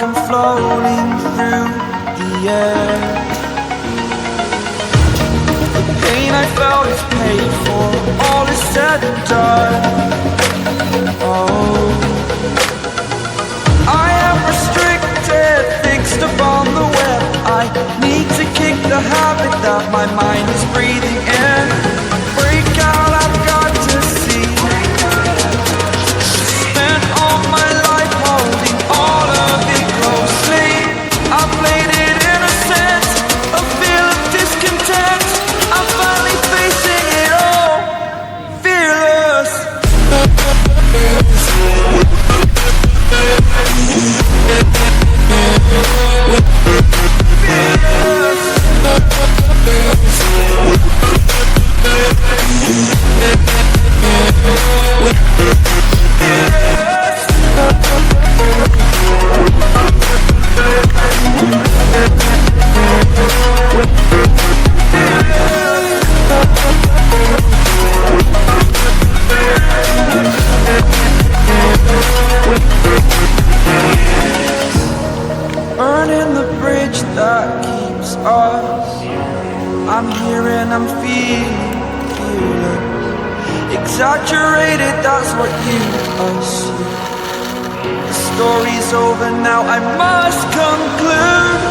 like I'm floating through the air. The pain I felt is paid for, all is said and done. Oh, I am restricted, fixed upon the web. I need to kick the habit that my mind is breathing in. Break out, I've got to see. Spent all my life holding all of it closely. I played it innocent, a feel of discontent. I'm finally facing it all, fearless. Burning the bridge that keeps us. I'm here and I'm feeling exaggerated, that's what you assume. The story's over now, I must conclude.